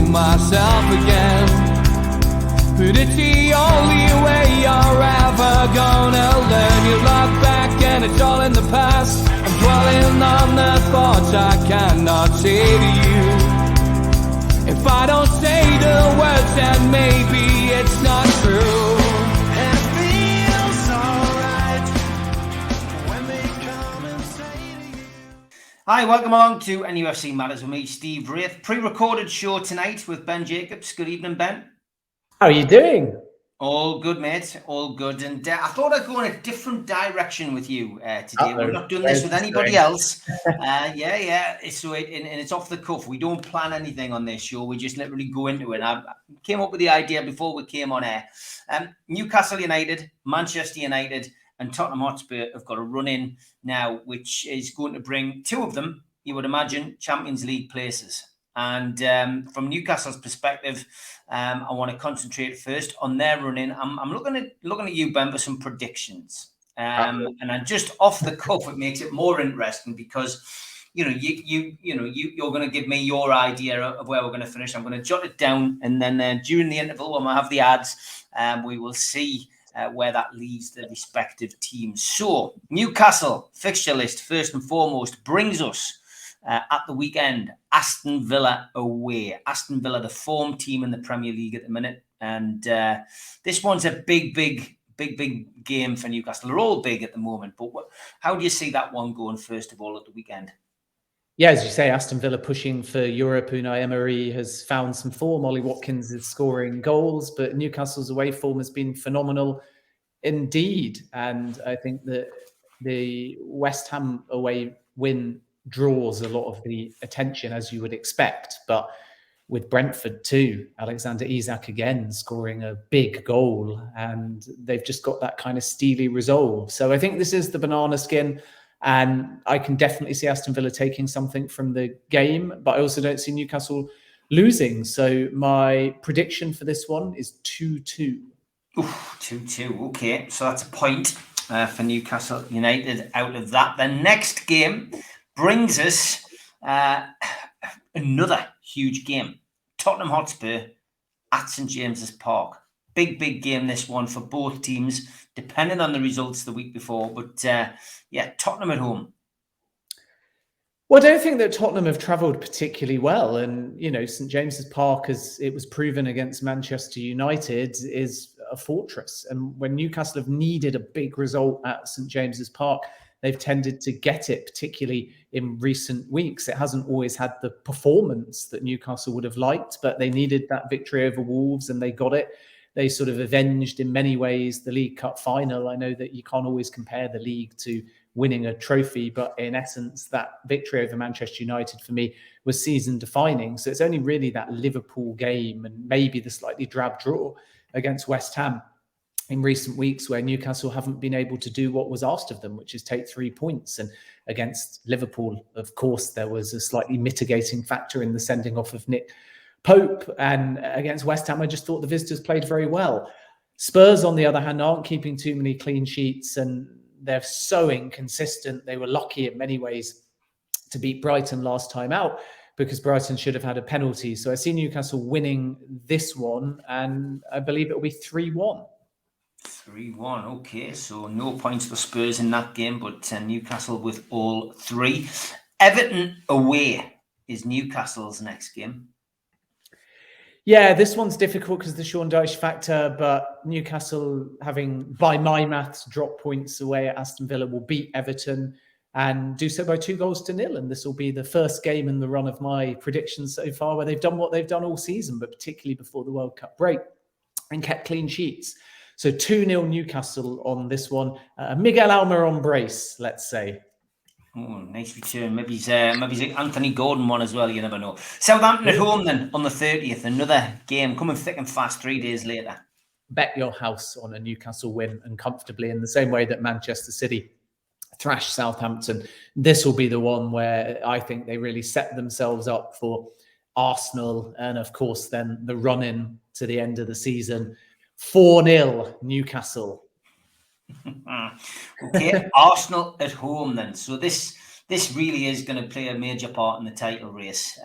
finding myself again. But it's the only way you're ever gonna learn. You look back and it's all in the past. I'm dwelling on the thoughts I cannot say to you. If I don't say the words, then maybe it's not true. And it feels alright when they come and say to you. Hi, welcome along to NUFC Matters with me, Steve Wraith. Pre-recorded show tonight with Ben Jacobs. Good evening, Ben. How are you doing? All good, mate. All good. And I thought I'd go in a different direction with you today. We're not doing this with anybody else. So it's off the cuff. We don't plan anything on this show. We just literally go into it. I came up with the idea before we came on air. Newcastle United, Manchester United, and Tottenham Hotspur have got a run in now, which is going to bring two of them, you would imagine, Champions League places. And from Newcastle's perspective, I want to concentrate first on their run-in. I'm looking at you, Ben, for some predictions. And I'm just off the cuff. It makes it more interesting because you're going to give me your idea of where we're going to finish. I'm going to jot it down, and then during the interval when we have the ads, we will see where that leaves the respective teams. So Newcastle fixture list first and foremost brings us. At the weekend, Aston Villa away. Aston Villa, the form team in the Premier League at the minute. And this one's a big game for Newcastle. They're all big at the moment. But how do you see that one going, first of all, at the weekend? Yeah, as you say, Aston Villa pushing for Europe. Unai Emery has found some form. Ollie Watkins is scoring goals. But Newcastle's away form has been phenomenal indeed. And I think that the West Ham away win draws a lot of the attention, as you would expect. But with Brentford too, Alexander Isak again scoring a big goal, and they've just got that kind of steely resolve. So I think this is the banana skin, and I can definitely see Aston Villa taking something from the game, but I also don't see Newcastle losing. So my prediction for this one is 2-2. 2-2. Okay, so that's a point for Newcastle United out of that. The next game brings us another huge game. Tottenham Hotspur at St James's Park. Big game, this one, for both teams, depending on the results the week before. But Tottenham at home. Well, I don't think that Tottenham have travelled particularly well. And, St James's Park, as it was proven against Manchester United, is a fortress. And when Newcastle have needed a big result at St James's Park, they've tended to get it, particularly in recent weeks. It hasn't always had the performance that Newcastle would have liked, but they needed that victory over Wolves and they got it. They sort of avenged in many ways the League Cup final. I know that you can't always compare the league to winning a trophy, but in essence, that victory over Manchester United for me was season defining. So it's only really that Liverpool game and maybe the slightly drab draw against West Ham in recent weeks where Newcastle haven't been able to do what was asked of them, which is take 3 points. And against Liverpool, of course, there was a slightly mitigating factor in the sending off of Nick Pope. And against West Ham, I just thought the visitors played very well. Spurs, on the other hand, aren't keeping too many clean sheets and they're so inconsistent. They were lucky in many ways to beat Brighton last time out because Brighton should have had a penalty. So I see Newcastle winning this one, and I believe it will be 3-1. 3-1. Okay, so no points for Spurs in that game, but Newcastle with all three. Everton away is Newcastle's next game. Yeah, this one's difficult because of the Sean Dyche factor, but Newcastle, having, by my maths, dropped points away at Aston Villa, will beat Everton and do so by 2-0. And this will be the first game in the run of my predictions so far where they've done what they've done all season, but particularly before the World Cup break, and kept clean sheets. So 2-0 Newcastle on this one. Miguel Almiron brace, let's say. Oh, nice return. Maybe he's Anthony Gordon one as well. You never know. Southampton at home then on the 30th. Another game coming thick and fast 3 days later. Bet your house on a Newcastle win, and comfortably, in the same way that Manchester City thrashed Southampton. This will be the one where I think they really set themselves up for Arsenal and, of course, then the run-in to the end of the season. 4-0 Newcastle. Okay, Arsenal at home then. So this this really is going to play a major part in the title race,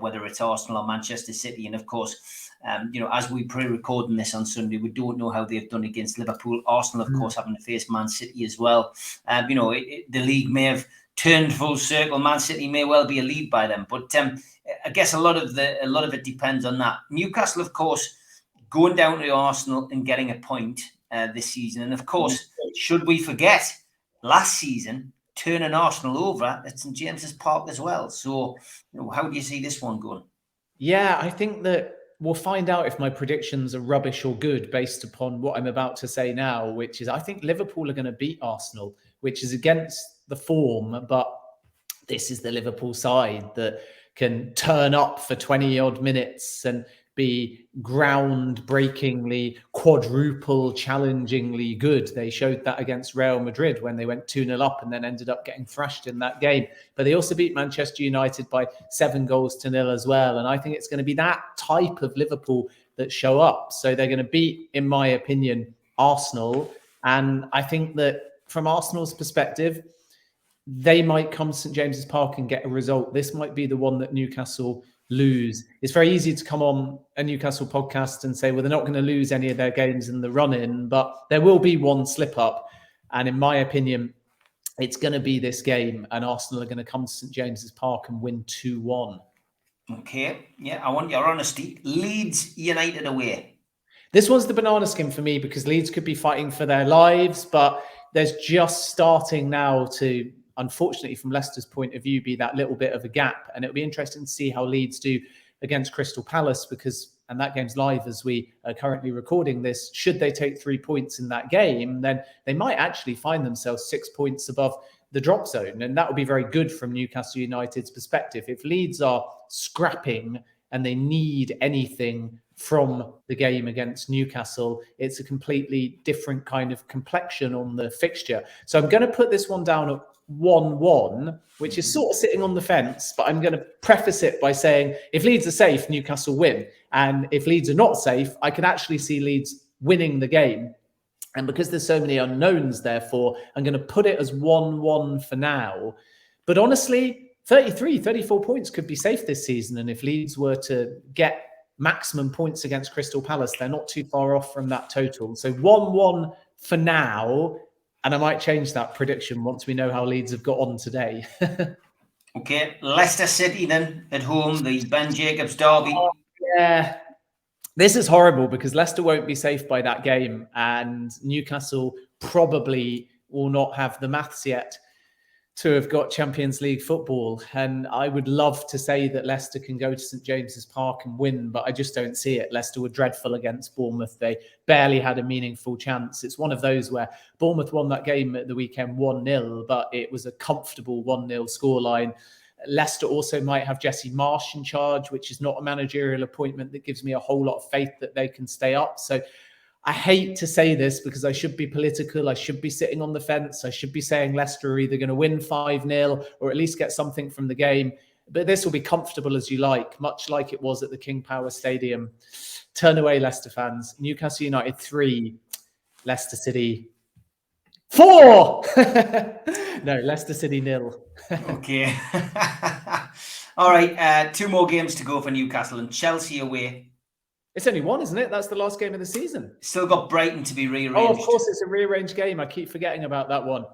whether it's Arsenal or Manchester City. And of course, as we pre-recording this on Sunday, we don't know how they've done against Liverpool. Arsenal, of course, having to face Man City as well. The league may have turned full circle. Man City may well be a lead by them, but I guess a lot of it depends on that. Newcastle, of course, going down to Arsenal and getting a point this season, and of course, should we forget last season turning Arsenal over at St James's Park as well. So, how do you see this one going? Yeah, I think that we'll find out if my predictions are rubbish or good based upon what I'm about to say now, which is I think Liverpool are going to beat Arsenal, which is against the form, but this is the Liverpool side that can turn up for 20 odd minutes and be groundbreakingly, quadruple challengingly good. They showed that against Real Madrid when they went 2-0 up and then ended up getting thrashed in that game. But they also beat Manchester United by 7-0 as well. And I think it's going to be that type of Liverpool that show up. So they're going to beat, in my opinion, Arsenal. And I think that from Arsenal's perspective, they might come to St James's Park and get a result. This might be the one that Newcastle lose. It's very easy to come on a Newcastle podcast and say, well, they're not going to lose any of their games in the run-in, but there will be one slip-up. And in my opinion, it's going to be this game, and Arsenal are going to come to St James's Park and win 2-1. Okay. Yeah, I want your honesty. Leeds United away. This one's the banana skin for me because Leeds could be fighting for their lives, but there's just starting now to, unfortunately, from Leicester's point of view, be that little bit of a gap. And it'll be interesting to see how Leeds do against Crystal Palace and that game's live as we are currently recording this. Should they take 3 points in that game, then they might actually find themselves 6 points above the drop zone. And that would be very good from Newcastle United's perspective. If Leeds are scrapping and they need anything from the game against Newcastle, it's a completely different kind of complexion on the fixture. So I'm going to put this one down at 1-1, which is sort of sitting on the fence, but I'm going to preface it by saying if Leeds are safe, Newcastle win. And if Leeds are not safe, I could actually see Leeds winning the game. And because there's so many unknowns, therefore, I'm going to put it as 1-1 for now. But honestly, 34 points could be safe this season. And if Leeds were to get maximum points against Crystal Palace, they're not too far off from that total. So 1-1 for now. And I might change that prediction once we know how Leeds have got on today. Okay, Leicester City then at home, the Ben Jacobs derby. Oh, yeah. This is horrible because Leicester won't be safe by that game and Newcastle probably will not have the maths yet to have got Champions League football. And I would love to say that Leicester can go to St James's Park and win, but I just don't see it. Leicester were dreadful against Bournemouth. They barely had a meaningful chance. It's one of those where Bournemouth won that game at the weekend 1-0, but it was a comfortable 1-0 scoreline. Leicester also might have Jesse Marsh in charge, which is not a managerial appointment that gives me a whole lot of faith that they can stay up. So I hate to say this because I should be political. I should be sitting on the fence. I should be saying Leicester are either going to win 5-0 or at least get something from the game. But this will be comfortable as you like, much like it was at the King Power Stadium. Turn away, Leicester fans. Newcastle United 3, Leicester City 4. No, Leicester City 0. Okay. All right. 2 more games to go for Newcastle and Chelsea away. It's only one, isn't it? That's the last game of the season. Still got Brighton to be rearranged. Oh, of course, it's a rearranged game. I keep forgetting about that one.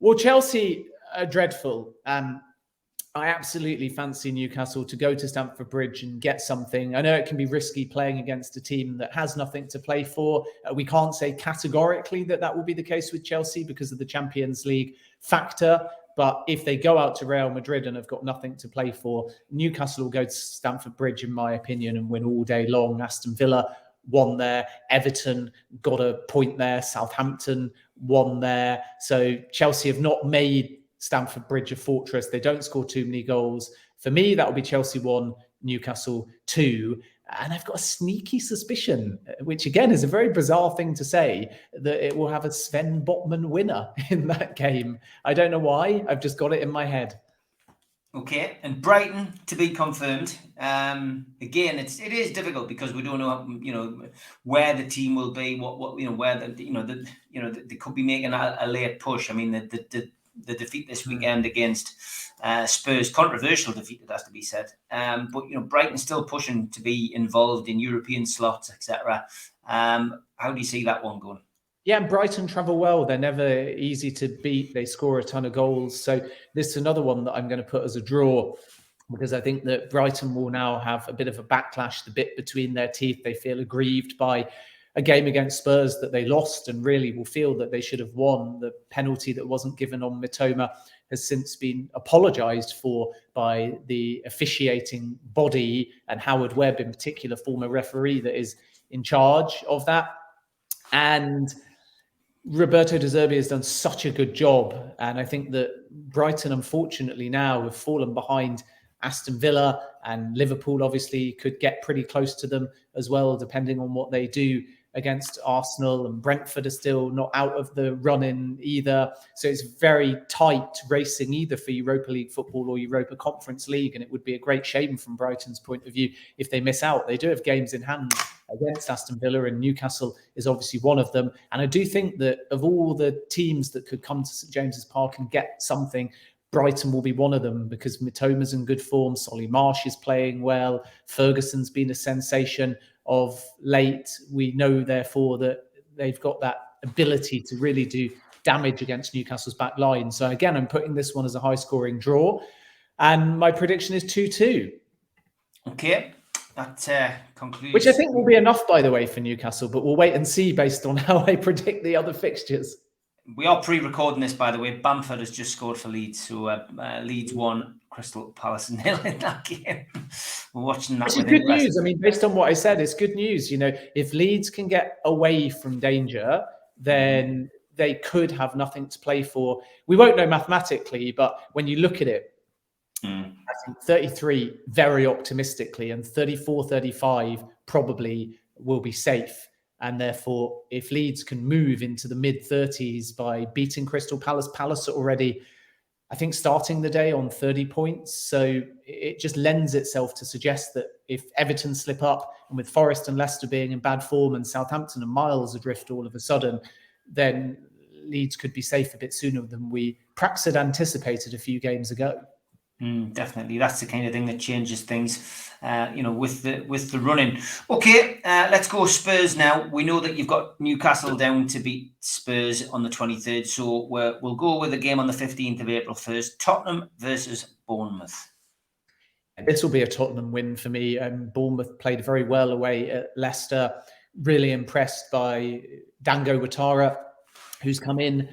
Well, Chelsea are dreadful. I absolutely fancy Newcastle to go to Stamford Bridge and get something. I know it can be risky playing against a team that has nothing to play for. We can't say categorically that will be the case with Chelsea because of the Champions League factor. But if they go out to Real Madrid and have got nothing to play for, Newcastle will go to Stamford Bridge, in my opinion, and win all day long. Aston Villa won there. Everton got a point there. Southampton won there. So Chelsea have not made Stamford Bridge a fortress. They don't score too many goals. For me, that will be Chelsea 1, Newcastle 2. And I've got a sneaky suspicion, which again is a very bizarre thing to say, that it will have a Sven Botman winner in that game. I don't know why. I've just got it in my head. Okay, and Brighton to be confirmed. Again, it is difficult because we don't know, where the team will be, where they could be making a late push. I mean, the defeat this weekend against Spurs. Controversial defeat, it has to be said. But Brighton's still pushing to be involved in European slots, etc. How do you see that one going? Yeah, and Brighton travel well. They're never easy to beat. They score a ton of goals. So this is another one that I'm going to put as a draw, because I think that Brighton will now have a bit of a backlash, the bit between their teeth. They feel aggrieved by a game against Spurs that they lost, and really will feel that they should have won. The penalty that wasn't given on Mitoma has since been apologised for by the officiating body, and Howard Webb in particular, former referee that is in charge of that. And Roberto De Zerbi has done such a good job. And I think that Brighton, unfortunately, now have fallen behind Aston Villa, and Liverpool obviously could get pretty close to them as well, depending on what they do against Arsenal, and Brentford are still not out of the run-in either. So it's very tight racing either for Europa League football or Europa Conference League, and it would be a great shame from Brighton's point of view if they miss out. They do have games in hand against Aston Villa, and Newcastle is obviously one of them. And I do think that of all the teams that could come to St James's Park and get something, Brighton will be one of them, because Mitoma's in good form, Solly Marsh is playing well, Ferguson's been a sensation of late. We know, therefore, that they've got that ability to really do damage against Newcastle's back line. So again, I'm putting this one as a high-scoring draw, and my prediction is 2-2. Okay, that concludes. Which I think will be enough, by the way, for Newcastle, but we'll wait and see based on how I predict the other fixtures. We are pre-recording this, by the way. Bamford has just scored for Leeds, so Leeds won, Crystal Palace 0 in that game. We're watching that. Which is good news. I mean, based on what I said, it's good news. If Leeds can get away from danger, then they could have nothing to play for. We won't know mathematically, but when you look at it, I think 33 very optimistically, and 34, 35 probably will be safe. And therefore, if Leeds can move into the mid-30s by beating Crystal Palace, Palace are already, I think, starting the day on 30 points. So it just lends itself to suggest that if Everton slip up, and with Forest and Leicester being in bad form and Southampton and miles adrift all of a sudden, then Leeds could be safe a bit sooner than we perhaps had anticipated a few games ago. Definitely, that's the kind of thing that changes things, with the running. Okay, let's go Spurs now. We know that you've got Newcastle down to beat Spurs on the 23rd, so we'll go with a game on the 15th of April first. Tottenham versus Bournemouth. This will be a Tottenham win for me. Bournemouth played very well away at Leicester. Really impressed by Dango Ouattara, who's come in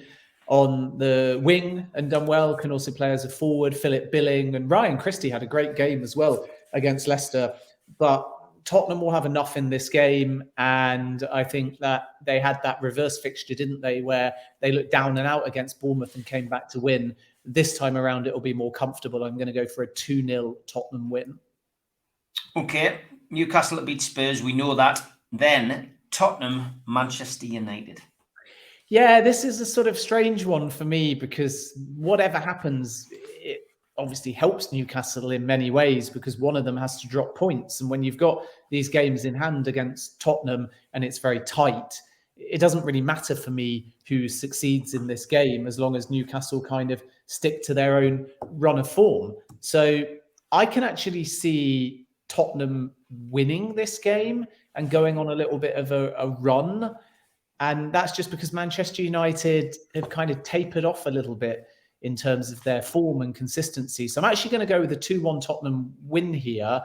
on the wing and done well, can also play as a forward. Philip Billing and Ryan Christie had a great game as well against Leicester. But Tottenham will have enough in this game, and I think that they had that reverse fixture, didn't they, where they looked down and out against Bournemouth and came back to win. This time around, it will be more comfortable. I'm going to go for a 2-0 Tottenham win. Okay, Newcastle beat Spurs, we know that. Then Tottenham, Manchester United. Yeah, this is a sort of strange one for me, because whatever happens, it obviously helps Newcastle in many ways, because one of them has to drop points. And when you've got these games in hand against Tottenham and it's very tight, it doesn't really matter for me who succeeds in this game, as long as Newcastle kind of stick to their own run of form. So I can actually see Tottenham winning this game and going on a little bit of a run. And that's just because Manchester United have kind of tapered off a little bit in terms of their form and consistency. So I'm actually going to go with a 2-1 Tottenham win here.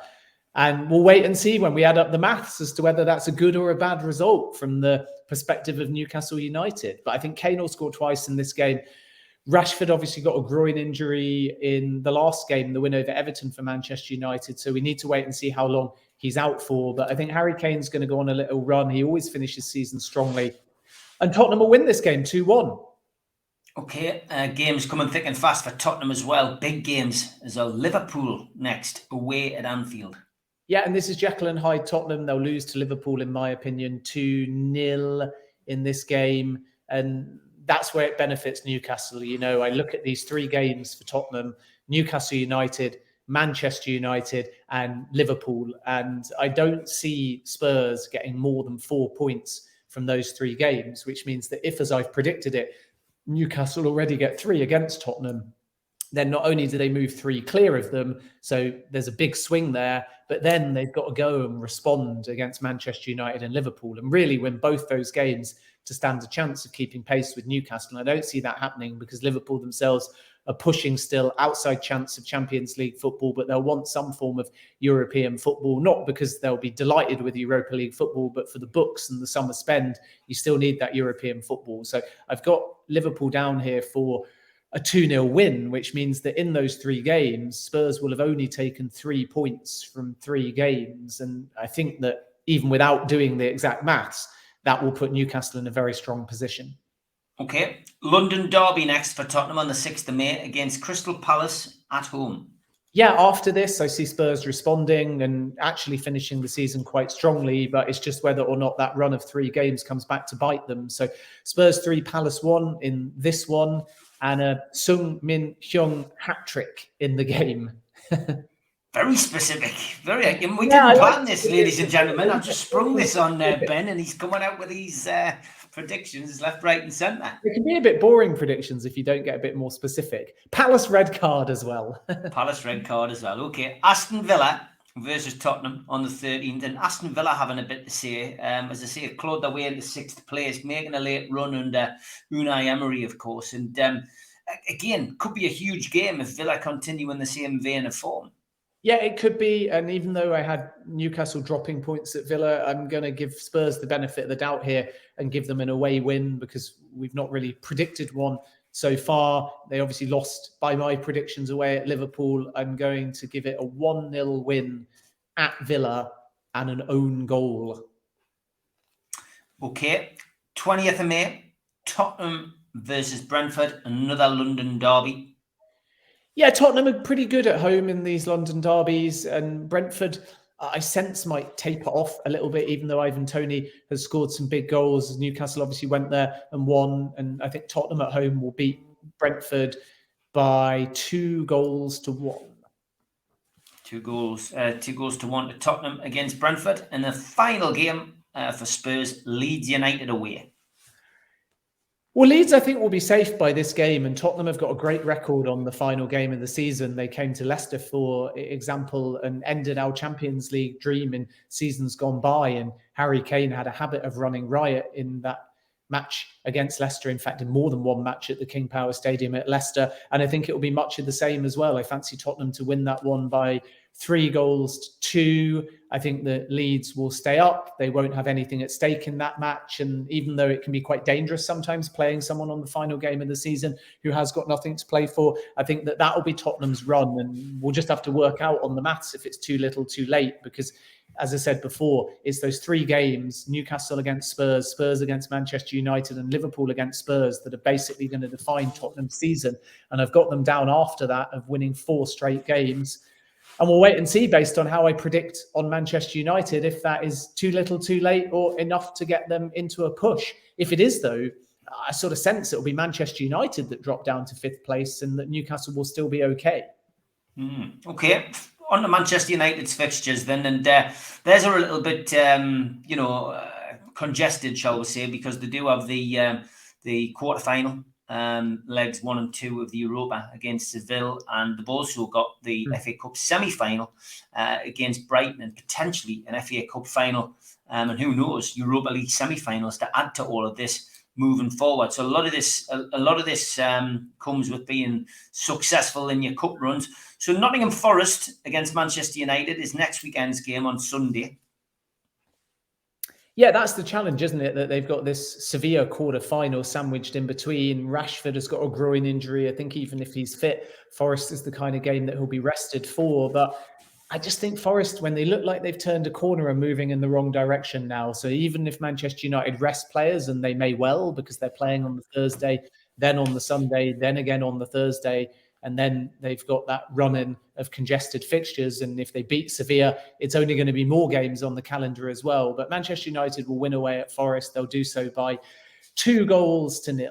And we'll wait and see when we add up the maths as to whether that's a good or a bad result from the perspective of Newcastle United. But I think Kane will score twice in this game. Rashford obviously got a groin injury in the last game, the win over Everton for Manchester United. So we need to wait and see how long he's out for. But I think Harry Kane's going to go on a little run. He always finishes season strongly. And Tottenham will win this game 2-1. Okay, games coming thick and fast for Tottenham as well. Big games as well. Liverpool next, away at Anfield. Yeah, and this is Jekyll and Hyde Tottenham. They'll lose to Liverpool, in my opinion, 2-0 in this game. And that's where it benefits Newcastle. I look at these three games for Tottenham: Newcastle United, Manchester United, and Liverpool. And I don't see Spurs getting more than 4 points from those three games, which means that if, as I've predicted it, Newcastle already get 3 against Tottenham, then not only do they move 3 clear of them, so there's a big swing there, but then they've got to go and respond against Manchester United and Liverpool and really win both those games to stand a chance of keeping pace with Newcastle. And I don't see that happening because Liverpool themselves are pushing still outside chance of Champions League football, but they'll want some form of European football, not because they'll be delighted with Europa League football, but for the books and the summer spend, you still need that European football. So I've got Liverpool down here for a 2-0 win, which means that in those 3 games, Spurs will have only taken 3 points from 3 games. And I think that even without doing the exact maths, that will put Newcastle in a very strong position. Okay. London derby next for Tottenham on the 6th of May against Crystal Palace at home. Yeah, after this, I see Spurs responding and actually finishing the season quite strongly, but it's just whether or not that run of 3 games comes back to bite them. So Spurs 3, Palace 1 in this one, and a Sung Min Hyung hat-trick in the game. Very specific. We didn't plan this, ladies and gentlemen. I've just sprung this on Ben, and he's coming out with these predictions left, right, and centre. It can be a bit boring predictions if you don't get a bit more specific. Palace red card as well. Palace red card as well. Okay. Aston Villa versus Tottenham on the 13th, and Aston Villa having a bit to say. As I say, clawed their way into 6th place, making a late run under Unai Emery, of course. And again, could be a huge game if Villa continue in the same vein of form. Yeah, it could be. And even though I had Newcastle dropping points at Villa, I'm going to give Spurs the benefit of the doubt here and give them an away win because we've not really predicted one so far. They obviously lost by my predictions away at Liverpool. I'm going to give it a 1-0 win at Villa and an own goal. Okay. 20th of May, Tottenham versus Brentford, another London derby. Yeah, Tottenham are pretty good at home in these London derbies, and Brentford, I sense, might taper off a little bit, even though Ivan Toney has scored some big goals. Newcastle obviously went there and won, and I think Tottenham at home will beat Brentford by 2-1. 2-1 to Tottenham against Brentford. And the final game for Spurs, Leeds United away. Well, Leeds, I think, will be safe by this game, and Tottenham have got a great record on the final game of the season. They came to Leicester, for example, and ended our Champions League dream in seasons gone by, and Harry Kane had a habit of running riot in that match against Leicester, in fact, in more than one match at the King Power Stadium at Leicester, and I think it will be much of the same as well. I fancy Tottenham to win that one by 3-2. I think that Leeds will stay up. They won't have anything at stake in that match. And even though it can be quite dangerous sometimes playing someone on the final game of the season who has got nothing to play for, I think that will be Tottenham's run. And we'll just have to work out on the maths if it's too little, too late. Because, as I said before, it's those 3 games, Newcastle against Spurs, Spurs against Manchester United, and Liverpool against Spurs, that are basically going to define Tottenham's season. And I've got them down after that of winning 4 straight games. And we'll wait and see based on how I predict on Manchester United, if that is too little, too late, or enough to get them into a push. If it is, though, I sort of sense it will be Manchester United that drop down to 5th place and that Newcastle will still be okay. Okay. On to Manchester United's fixtures then. And theirs are a little bit, congested, shall we say, because they do have the quarter-final. Legs 1 and 2 of the Europa against Seville, and they've also got the FA Cup semi-final against Brighton, and potentially an FA Cup final, and who knows, Europa League semi-finals to add to all of this moving forward. So a lot of this comes with being successful in your cup runs. So Nottingham Forest against Manchester United is next weekend's game on Sunday. Yeah, that's the challenge, isn't it? That they've got this Sevilla quarter-final sandwiched in between. Rashford has got a groin injury. I think even if he's fit, Forest is the kind of game that he'll be rested for. But I just think Forest, when they look like they've turned a corner, are moving in the wrong direction now. So even if Manchester United rest players, and they may well, because they're playing on the Thursday, then on the Sunday, then again on the Thursday, and then they've got that run-in of congested fixtures. And if they beat Sevilla, it's only going to be more games on the calendar as well. But Manchester United will win away at Forest. They'll do so by 2-0.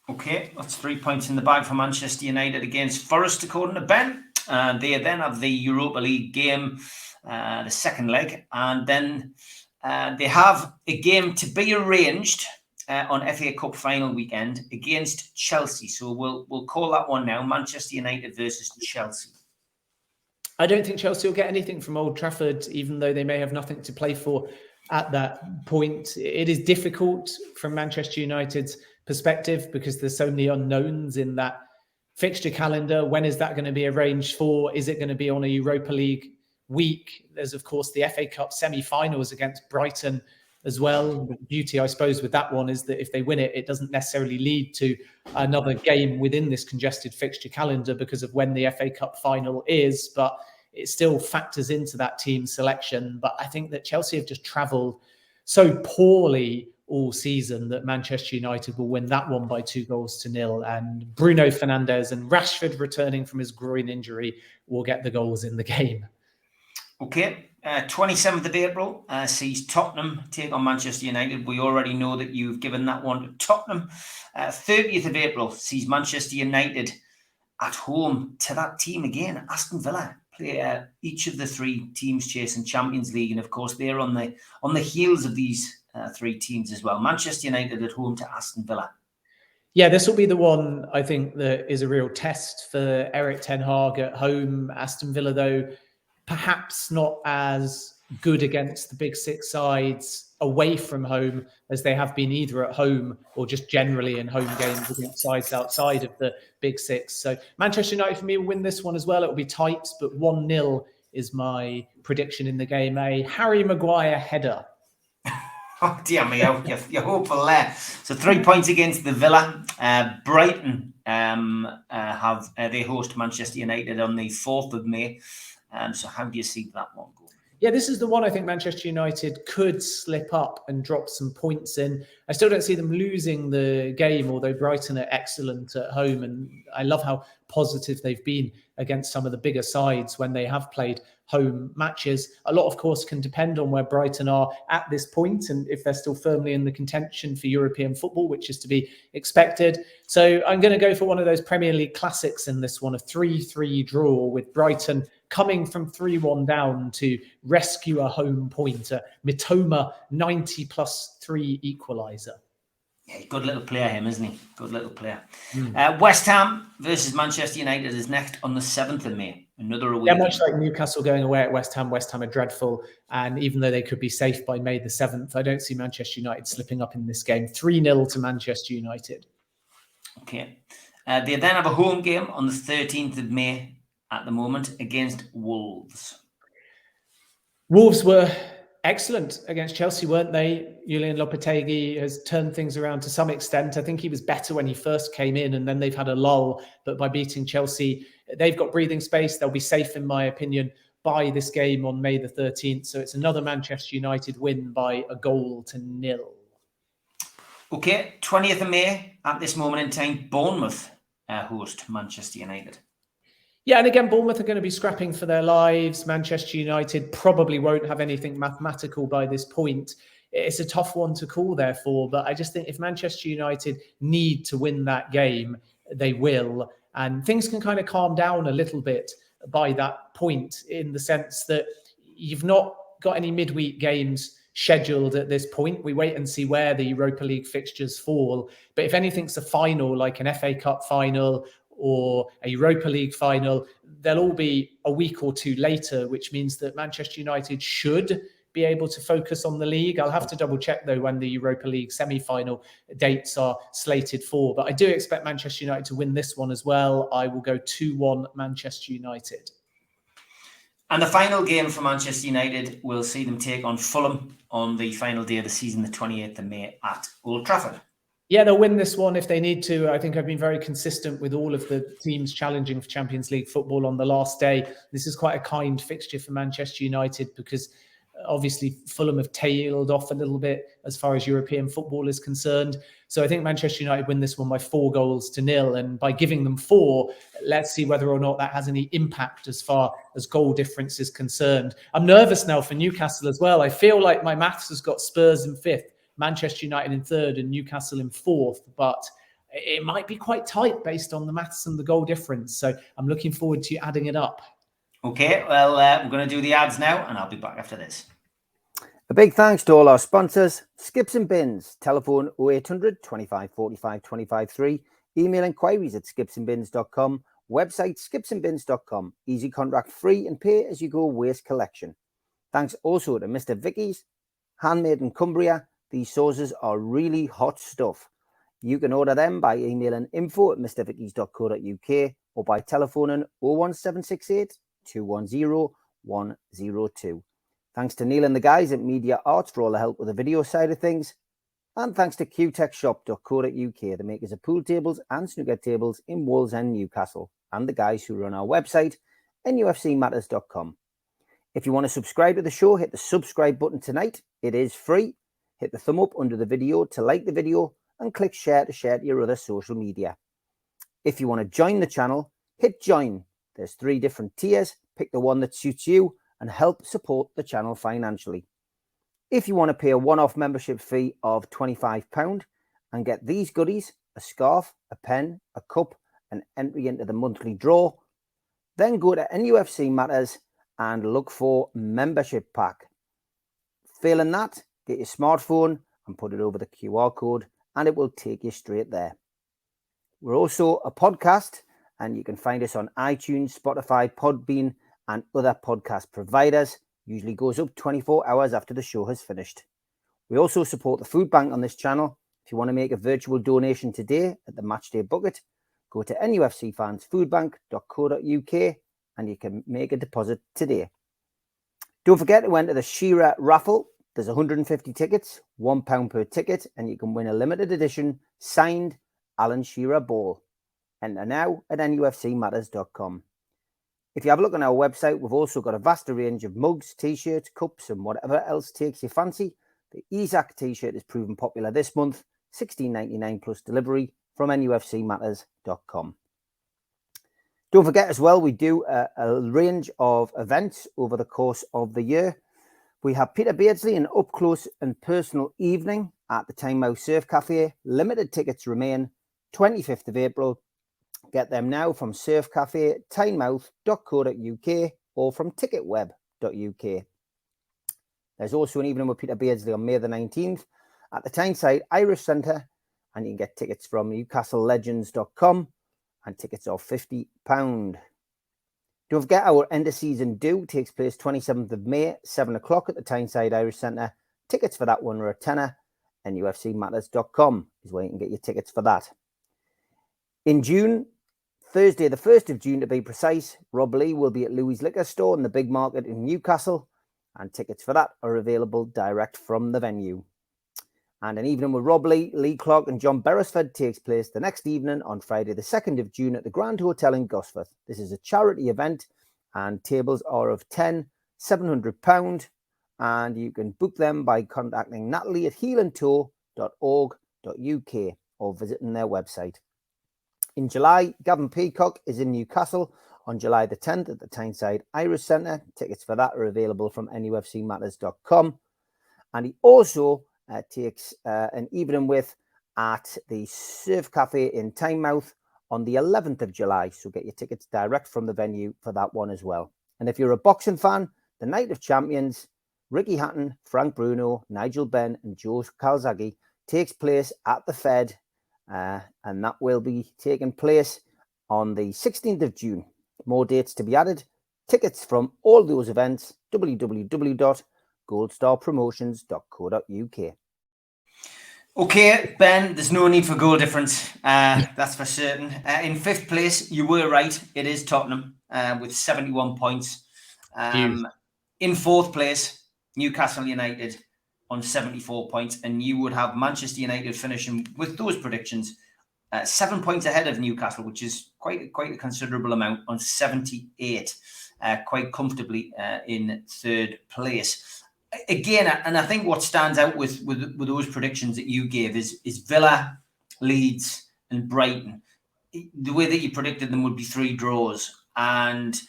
Okay, that's 3 points in the bag for Manchester United against Forest, according to Ben. They then have the Europa League game, the second leg. And then they have a game to be arranged on FA Cup final weekend against Chelsea. So we'll call that one now, Manchester United versus Chelsea. I don't think Chelsea will get anything from Old Trafford, even though they may have nothing to play for at that point. It is difficult from Manchester United's perspective because there's so many unknowns in that fixture calendar. When is that going to be arranged for? Is it going to be on a Europa League week? There's, of course, the FA Cup semi-finals against Brighton as well. The beauty, I suppose, with that one is that if they win it, it doesn't necessarily lead to another game within this congested fixture calendar because of when the FA Cup final is, but it still factors into that team selection. But I think that Chelsea have just travelled so poorly all season that Manchester United will win that one by 2-0. And Bruno Fernandes and Rashford, returning from his groin injury, will get the goals in the game. Okay, 27th of April sees Tottenham take on Manchester United. We already know that you've given that one to Tottenham. 30th of April sees Manchester United at home to that team again, Aston Villa. Play each of the three teams chasing Champions League, and of course they're on the heels of these three teams as well. Manchester United at home to Aston Villa. Yeah, this will be the one I think that is a real test for Eric Ten Hag at home. Aston Villa, though, perhaps not as good against the big six sides away from home as they have been either at home or just generally in home games against sides outside of the big six. So Manchester United for me will win this one as well. It will be tight, but 1-0 is my prediction in the game. A Harry Maguire header. Oh dear me, you're hopeful there. So 3 points against the Villa. Brighton they host Manchester United on the 4th of May. So how do you see that one go? Yeah, this is the one I think Manchester United could slip up and drop some points in. I still don't see them losing the game, although Brighton are excellent at home. And I love how positive they've been against some of the bigger sides when they have played home matches. A lot, of course, can depend on where Brighton are at this point and if they're still firmly in the contention for European football, which is to be expected. So I'm going to go for one of those Premier League classics in this one, a 3-3 draw with Brighton coming from 3-1 down to rescue a home point, a Mitoma 90+3 equaliser. Yeah, good little player, him, isn't he? Good little player. West Ham versus Manchester United is next on the 7th of May. Another away. Yeah, much like Newcastle going away at West Ham are dreadful. And even though they could be safe by May the 7th, I don't see Manchester United slipping up in this game. 3-0 to Manchester United. Okay. They then have a home game on the 13th of May at the moment against Wolves. Wolves were excellent against Chelsea, weren't they? Julian Lopetegui has turned things around to some extent. I think he was better when he first came in and then they've had a lull. But by beating Chelsea, they've got breathing space. They'll be safe, in my opinion, by this game on May the 13th. So it's another Manchester United win by 1-0. Okay, 20th of May, at this moment in time, Bournemouth host Manchester United. Yeah, and again, Bournemouth are going to be scrapping for their lives. Manchester United probably won't have anything mathematical by this point. It's a tough one to call, therefore, but I just think if Manchester United need to win that game, they will. And things can kind of calm down a little bit by that point, in the sense that you've not got any midweek games scheduled at this point. We wait and see where the Europa League fixtures fall. But if anything's a final, like an FA Cup final or a Europa League final, they'll all be a week or two later, which means that Manchester United should be able to focus on the league. I'll have to double check, though, when the Europa League semi-final dates are slated for. But I do expect Manchester United to win this one as well. I will go 2-1 Manchester United. And the final game for Manchester United will see them take on Fulham on the final day of the season, the 28th of May at Old Trafford. Yeah, they'll win this one if they need to. I think I've been very consistent with all of the teams challenging for Champions League football on the last day. This is quite a kind fixture for Manchester United because obviously Fulham have tailed off a little bit as far as European football is concerned. So I think Manchester United win this one by 4-0. And by giving them 4, let's see whether or not that has any impact as far as goal difference is concerned. I'm nervous now for Newcastle as well. I feel like my maths has got Spurs in 5th, Manchester United in 3rd and Newcastle in 4th, but it might be quite tight based on the maths and the goal difference. So I'm looking forward to adding it up. Okay, well, we're going to do the ads now and I'll be back after this. A big thanks to all our sponsors, Skips and Bins, telephone 0800 25 45 25 3, email inquiries at skipsandbins.com, website skipsandbins.com, easy contract free and pay as you go waste collection. Thanks also to Mr. Vicky's, handmade in Cumbria. These sauces are really hot stuff. You can order them by emailing info@mrvickys.co.uk or by telephoning 01768 210 102. Thanks to Neil and the guys at Media Arts for all the help with the video side of things. And thanks to qtechshop.co.uk, the makers of pool tables and snooker tables in Wallsend, Newcastle, and the guys who run our website, nufcmatters.com. If you want to subscribe to the show, hit the subscribe button tonight. It is free. Hit the thumb up under the video to like the video and click share to share to your other social media. If you want to join the channel, hit join. There's 3 different tiers. Pick the one that suits you and help support the channel financially. If you want to pay a one-off membership fee of £25 and get these goodies, a scarf, a pen, a cup, and entry into the monthly draw, then go to NUFC Matters and look for membership pack. Failing that, get your smartphone and put it over the QR code and it will take you straight there. We're also a podcast and you can find us on iTunes, Spotify, Podbean, and other podcast providers. Usually goes up 24 hours after the show has finished. We also support the food bank on this channel. If you want to make a virtual donation today at the Matchday Bucket, go to nufcfansfoodbank.co.uk and you can make a deposit today. Don't forget to enter the Shearer raffle. There's 150 tickets, £1 per ticket, and you can win a limited edition signed Alan Shearer ball. Enter now at nufcmatters.com. If you have a look on our website, we've also got a vast range of mugs, t-shirts, cups, and whatever else takes your fancy. The Isaac t-shirt is proven popular this month, $16.99 plus delivery from nufcmatters.com. Don't forget as well, we do a range of events over the course of the year. We have Peter Beardsley, an up-close and personal evening at the Tynemouth Surf Cafe. Limited tickets remain, 25th of April. Get them now from Surf Cafe, tynemouth.co.uk or from ticketweb.uk. There's also an evening with Peter Beardsley on May the 19th at the Tyneside Irish Centre, and you can get tickets from newcastlelegends.com, and tickets are £50. Don't forget our end of season do takes place 27th of May, 7 o'clock at the Tyneside Irish Centre. Tickets for that one are a tenner, and nufcmatters.com is where you can get your tickets for that. In June, Thursday the 1st of June to be precise, Rob Lee will be at Louis Liquor Store in the Big Market in Newcastle, and tickets for that are available direct from the venue. And an evening with Rob Lee, Lee Clark and John Beresford takes place the next evening on Friday the 2nd of June at the Grand Hotel in Gosforth. This is a charity event and tables are of £10, £700, and you can book them by contacting Natalie at heelandtoe.org.uk or visiting their website. In July, Gavin Peacock is in Newcastle on July the 10th at the Tyneside Irish Centre. Tickets for that are available from nufcmatters.com. And he also takes an evening with at the Surf Cafe in Tynemouth on the 11th of July. So get your tickets direct from the venue for that one as well. And if you're a boxing fan, the Night of Champions, Ricky Hatton, Frank Bruno, Nigel Benn and Joe Calzaghe takes place at the Fed. And that will be taking place on the 16th of June. More dates to be added. Tickets from all those events, www.goldstarpromotions.co.uk. Okay, Ben, there's no need for goal difference. That's for certain. In 5th place, you were right. It is Tottenham with 71 points. In 4th place, Newcastle United on 74 points, and you would have Manchester United finishing with those predictions 7 points ahead of Newcastle, which is quite a considerable amount, on 78, quite comfortably in 3rd place. Again, and I think what stands out with those predictions that you gave is Villa, Leeds, and Brighton. The way that you predicted them would be 3 draws, and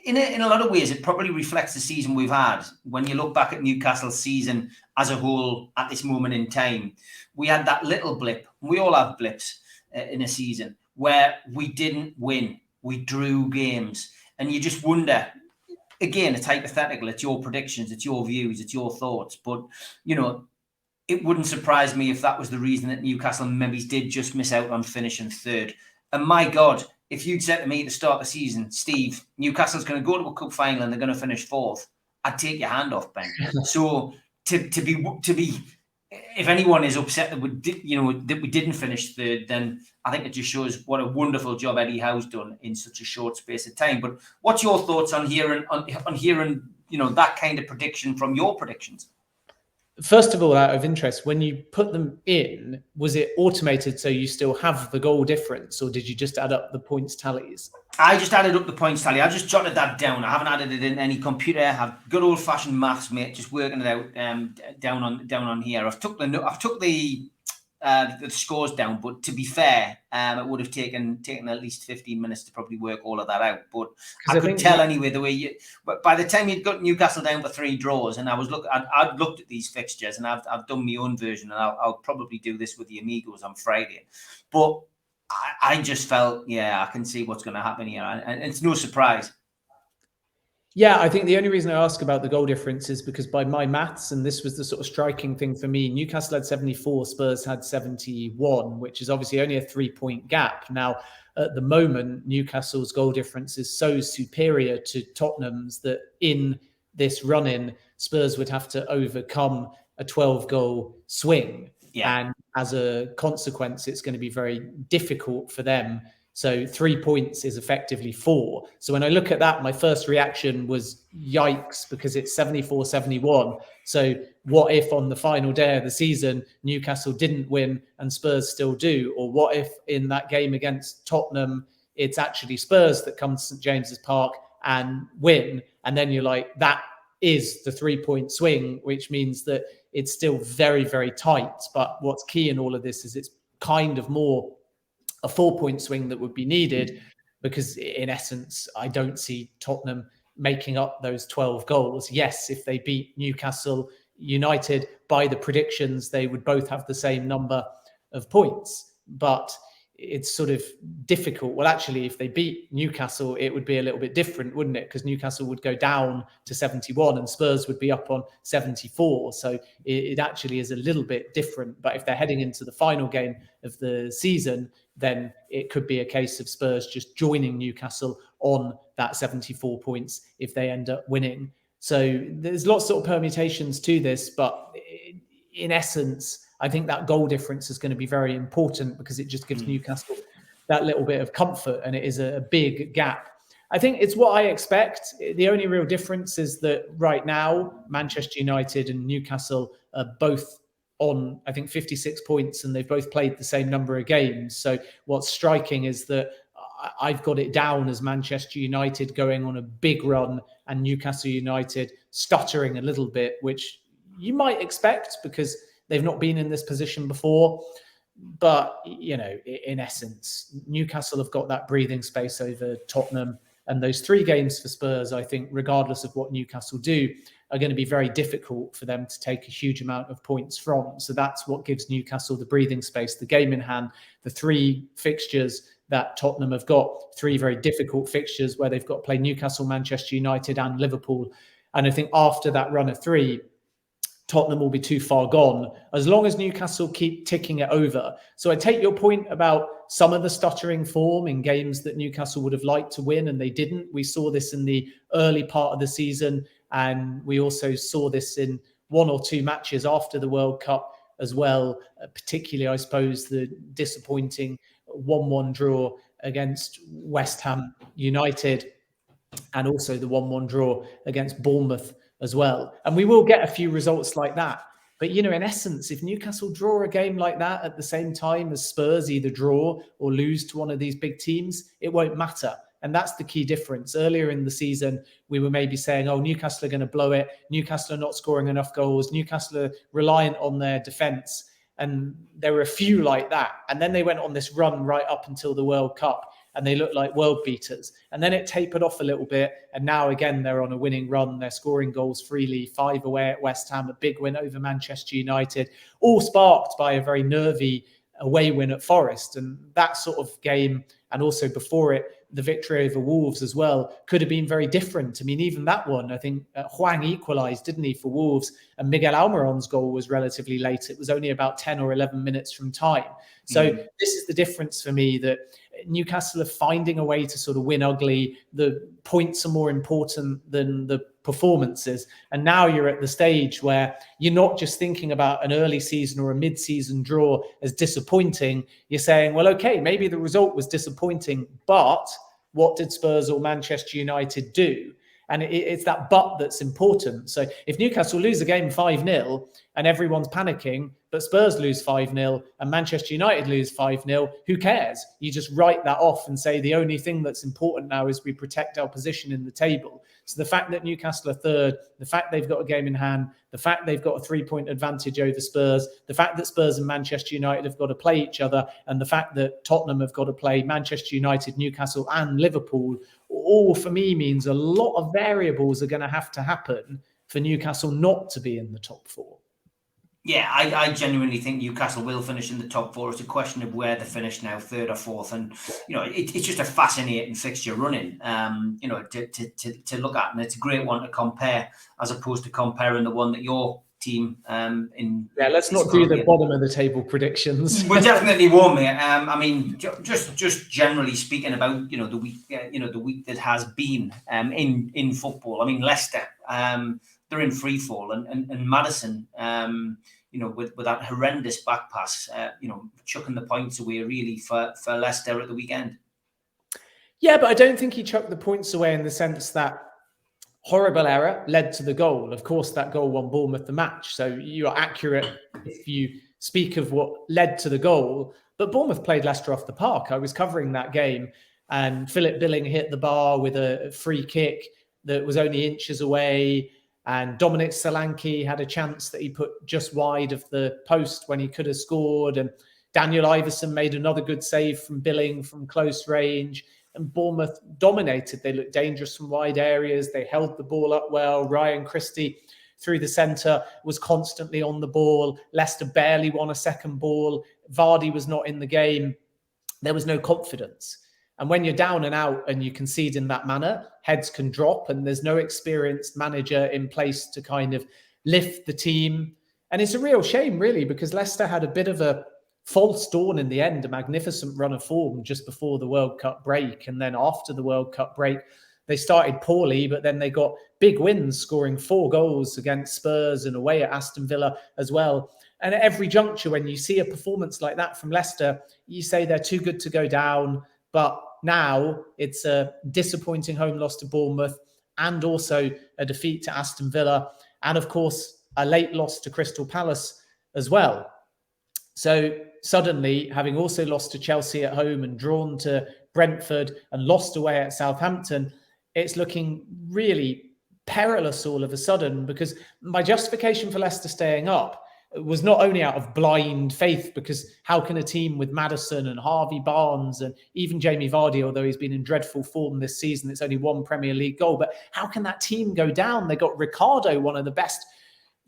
in a lot of ways, it probably reflects the season we've had. When you look back at Newcastle's season as a whole at this moment in time, we had that little blip. We all have blips in a season where we didn't win. We drew games. And you just wonder, again, it's hypothetical. It's your predictions, it's your views, it's your thoughts. But, you know, it wouldn't surprise me if that was the reason that Newcastle maybe did just miss out on finishing third. And my God, if you'd said to me at the start of the season, Steve, Newcastle's going to go to a cup final and they're going to finish fourth, I'd take your hand off, Ben. So to be, if anyone is upset that we didn't finish third, then I think it just shows what a wonderful job Eddie Howe's done in such a short space of time. But what's your thoughts on hearing that kind of prediction from your predictions? First of all, out of interest, when you put them in, was it automated so you still have the goal difference, or did you just add up the points tallies? I just added up the points tally. I just jotted that down. I haven't added it in any computer. I have good old fashioned maths, mate. Just working it out down on here. I've took the scores down, but to be fair, it would have taken at least 15 minutes to probably work all of that out. But I could tell anyway the way but by the time you'd got Newcastle down for 3 draws, and I'd looked at these fixtures, and I've done my own version, and I'll probably do this with the amigos on Friday. But I just felt, I can see what's going to happen here, and it's no surprise. Yeah, I think the only reason I ask about the goal difference is because by my maths, and this was the sort of striking thing for me, Newcastle had 74, Spurs had 71, which is obviously only a 3-point gap. Now, at the moment, Newcastle's goal difference is so superior to Tottenham's that in this run-in, Spurs would have to overcome a 12-goal swing. Yeah. And as a consequence, it's going to be very difficult for them. So 3 points is effectively 4. So when I look at that, my first reaction was yikes, because it's 74-71. So what if on the final day of the season, Newcastle didn't win and Spurs still do? Or what if in that game against Tottenham, it's actually Spurs that come to St. James's Park and win? And then you're like, that is the 3-point swing, which means that it's still very, very tight. But what's key in all of this is it's kind of more a 4-point swing that would be needed, because in essence, I don't see Tottenham making up those 12 goals. Yes, if they beat Newcastle United by the predictions, they would both have the same number of points. But it's sort of difficult. Well, actually, if they beat Newcastle, it would be a little bit different, wouldn't it? Because Newcastle would go down to 71 and Spurs would be up on 74. So it actually is a little bit different. But if they're heading into the final game of the season, then it could be a case of Spurs just joining Newcastle on that 74 points if they end up winning. So there's lots of permutations to this, but in essence, I think that goal difference is going to be very important, because it just gives Newcastle that little bit of comfort, and it is a big gap. I think it's what I expect. The only real difference is that right now, Manchester United and Newcastle are both on, I think, 56 points, and they've both played the same number of games. So what's striking is that I've got it down as Manchester United going on a big run and Newcastle United stuttering a little bit, which you might expect because they've not been in this position before. But, you know, in essence, Newcastle have got that breathing space over Tottenham. And those 3 games for Spurs, I think, regardless of what Newcastle do, are going to be very difficult for them to take a huge amount of points from. So that's what gives Newcastle the breathing space, the game in hand, the 3 fixtures that Tottenham have got, 3 very difficult fixtures where they've got to play Newcastle, Manchester United and Liverpool. And I think after that run of 3, Tottenham will be too far gone, as long as Newcastle keep ticking it over. So I take your point about some of the stuttering form in games that Newcastle would have liked to win and they didn't. We saw this in the early part of the season, and we also saw this in 1 or 2 matches after the World Cup as well, particularly, I suppose, the disappointing 1-1 draw against West Ham United, and also the 1-1 draw against Bournemouth as well. And we will get a few results like that. But, you know, in essence, if Newcastle draw a game like that at the same time as Spurs either draw or lose to one of these big teams, it won't matter. And that's the key difference. Earlier in the season, we were maybe saying, oh, Newcastle are going to blow it. Newcastle are not scoring enough goals. Newcastle are reliant on their defence. And there were a few like that. And then they went on this run right up until the World Cup, and they looked like world beaters. And then it tapered off a little bit. And now, again, they're on a winning run. They're scoring goals freely. 5 away at West Ham, a big win over Manchester United, all sparked by a very nervy away win at Forest. And that sort of game, and also before it, the victory over Wolves as well could have been very different. I mean, even that one, I think Hwang equalised, didn't he, for Wolves, and Miguel Almiron's goal was relatively late. It was only about 10 or 11 minutes from time. So this is the difference for me, that Newcastle are finding a way to sort of win ugly. The points are more important than the performances. And now you're at the stage where you're not just thinking about an early season or a mid-season draw as disappointing. You're saying, well, okay, maybe the result was disappointing, but what did Spurs or Manchester United do? And it's that but that's important. So if Newcastle lose a game 5-0 and everyone's panicking, but Spurs lose 5-0 and Manchester United lose 5-0, who cares? You just write that off and say the only thing that's important now is we protect our position in the table. So the fact that Newcastle are third, the fact they've got a game in hand, the fact they've got a 3-point advantage over Spurs, the fact that Spurs and Manchester United have got to play each other, and the fact that Tottenham have got to play Manchester United, Newcastle and Liverpool, all for me means a lot of variables are going to have to happen for Newcastle not to be in the top four. Yeah, I genuinely think Newcastle will finish in the top four. It's a question of where they finish now, third or fourth. And, it's just a fascinating fixture running, to look at. And it's a great one to compare, as opposed to comparing the one that your team let's not do the bottom of the table predictions. We definitely won't, mate. I mean, just generally speaking about, the week that has been in football. I mean, Leicester, they're in free fall, and Maddison, with that horrendous back pass, chucking the points away really for Leicester at the weekend. Yeah, but I don't think he chucked the points away in the sense that horrible error led to the goal. Of course, that goal won Bournemouth the match. So you are accurate if you speak of what led to the goal. But Bournemouth played Leicester off the park. I was covering that game, and Philip Billing hit the bar with a free kick that was only inches away. And Dominic Solanke had a chance that he put just wide of the post when he could have scored. And Daniel Iverson made another good save from Billing from close range. And Bournemouth dominated. They looked dangerous from wide areas. They held the ball up well. Ryan Christie through the centre was constantly on the ball. Leicester barely won a second ball. Vardy was not in the game. There was no confidence. And when you're down and out and you concede in that manner, heads can drop, and there's no experienced manager in place to kind of lift the team. And it's a real shame, really, because Leicester had a bit of a false dawn in the end, a magnificent run of form just before the World Cup break. And then after the World Cup break, they started poorly, but then they got big wins, scoring 4 goals against Spurs and away at Aston Villa as well. And at every juncture, when you see a performance like that from Leicester, you say they're too good to go down. But now it's a disappointing home loss to Bournemouth, and also a defeat to Aston Villa, and of course a late loss to Crystal Palace as well. So suddenly, having also lost to Chelsea at home and drawn to Brentford and lost away at Southampton, it's looking really perilous all of a sudden, because my justification for Leicester staying up was not only out of blind faith, because how can a team with Maddison and Harvey Barnes and even Jamie Vardy, although he's been in dreadful form this season, it's only 1 Premier League goal, but how can that team go down? They got Ricardo, one of the best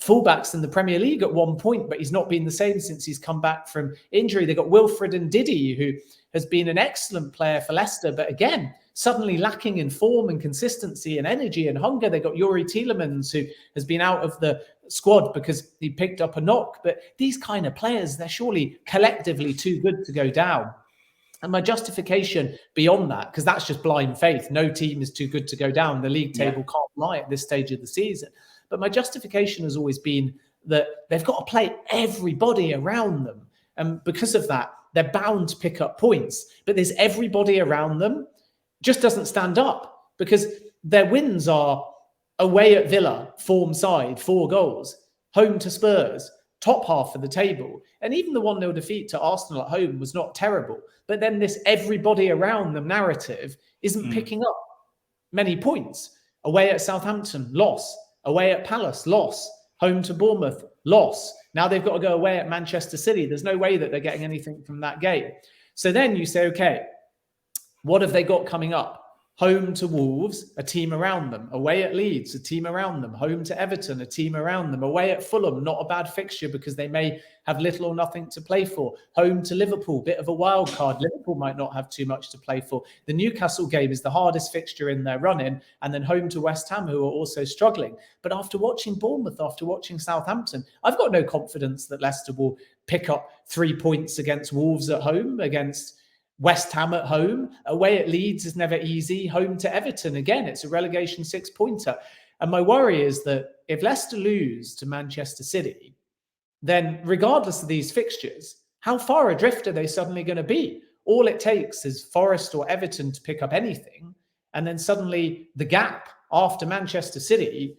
fullbacks in the Premier League at one point, but he's not been the same since he's come back from injury. They got Wilfred Ndidi, who has been an excellent player for Leicester, but again, suddenly lacking in form and consistency and energy and hunger. They got Yuri Tielemans, who has been out of the squad because he picked up a knock. But these kind of players, they're surely collectively too good to go down. And my justification beyond that, because that's just blind faith, no team is too good to go down. The league table can't lie at this stage of the season. But my justification has always been that they've got to play everybody around them. And because of that, they're bound to pick up points. But there's everybody around them just doesn't stand up, because their wins are away at Villa, form side, 4 goals, home to Spurs, top half of the table. And even the 1-0 defeat to Arsenal at home was not terrible. But then this everybody around them narrative isn't picking up many points. Away at Southampton, loss. Away at Palace, loss. Home to Bournemouth, loss. Now they've got to go away at Manchester City. There's no way that they're getting anything from that game. So then you say, okay, what have they got coming up? home to Wolves, a team around them. Away at Leeds, a team around them. Home to Everton, a team around them. Away at Fulham, not a bad fixture because they may have little or nothing to play for. Home to Liverpool, bit of a wild card. Liverpool might not have too much to play for. The Newcastle game is the hardest fixture in their run-in, and then home to West Ham, who are also struggling. But after watching Bournemouth, after watching Southampton, I've got no confidence that Leicester will pick up 3 points against Wolves at home, against West Ham at home. Away at Leeds is never easy. Home to Everton, again, it's a relegation 6-pointer. And my worry is that if Leicester lose to Manchester City, then regardless of these fixtures, how far adrift are they suddenly going to be? All it takes is Forest or Everton to pick up anything, and then suddenly the gap after Manchester City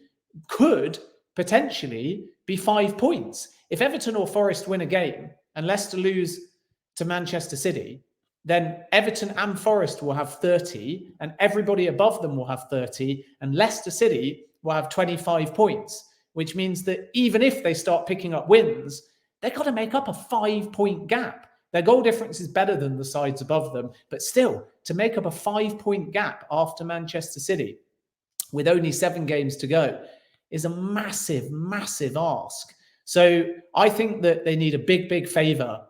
could potentially be 5 points. If Everton or Forest win a game and Leicester lose to Manchester City, then Everton and Forest will have 30, and everybody above them will have 30, and Leicester City will have 25 points, which means that even if they start picking up wins, they've got to make up a 5-point gap. Their goal difference is better than the sides above them, but still, to make up a 5-point gap after Manchester City with only 7 games to go is a massive, massive ask. So I think that they need a big, big favour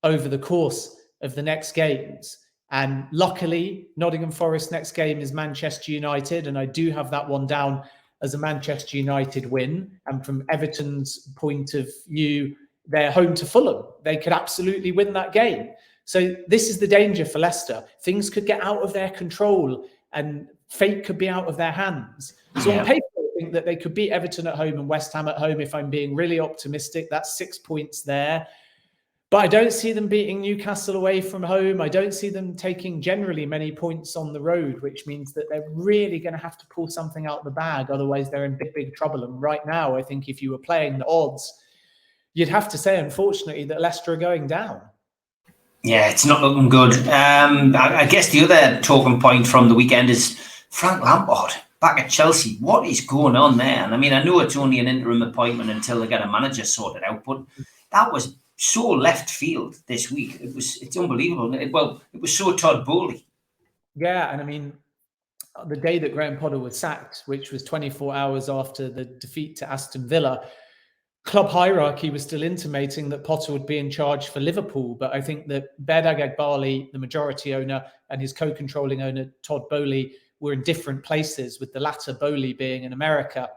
over the course of the next games. And luckily, Nottingham Forest next game is Manchester United, and I do have that one down as a Manchester United win. And from Everton's point of view, they're home to Fulham. They could absolutely win that game. So this is the danger for Leicester. Things could get out of their control and fate could be out of their hands. So on paper, I think that they could beat Everton at home and West Ham at home. If I'm being really optimistic, that's 6 points there. But I don't see them beating Newcastle away from home. I don't see them taking generally many points on the road, which means that they're really going to have to pull something out the bag. Otherwise, they're in big, big trouble. And right now, I think if you were playing the odds, you'd have to say, unfortunately, that Leicester are going down. Yeah, it's not looking good. I guess the other talking point from the weekend is Frank Lampard back at Chelsea. What is going on there? And I mean, I know it's only an interim appointment until they get a manager sorted out, but that was so left field this week. It's unbelievable. It was so Todd Bowley. Yeah, and I mean, the day that Graham Potter was sacked, which was 24 hours after the defeat to Aston Villa, club hierarchy was still intimating that Potter would be in charge for Liverpool. But I think that Behrad Eghbali, the majority owner, and his co-controlling owner, Todd Bowley, were in different places, with the latter, Bowley, being in America.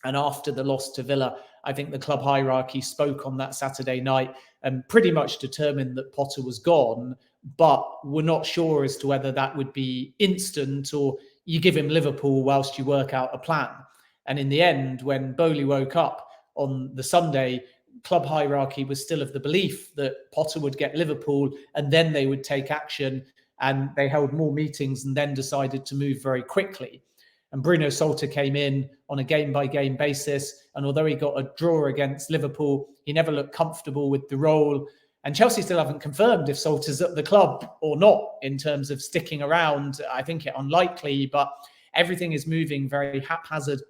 And after the loss to Villa, I think the club hierarchy spoke on that Saturday night and pretty much determined that Potter was gone, but were not sure as to whether that would be instant or you give him Liverpool whilst you work out a plan. And in the end, when Bowley woke up on the Sunday, club hierarchy was still of the belief that Potter would get Liverpool and then they would take action. And they held more meetings and then decided to move very quickly. And Bruno Solter came in on a game-by-game basis. And although he got a draw against Liverpool, he never looked comfortable with the role. And Chelsea still haven't confirmed if Solter's at the club or not in terms of sticking around. I think it unlikely, but everything is moving very haphazard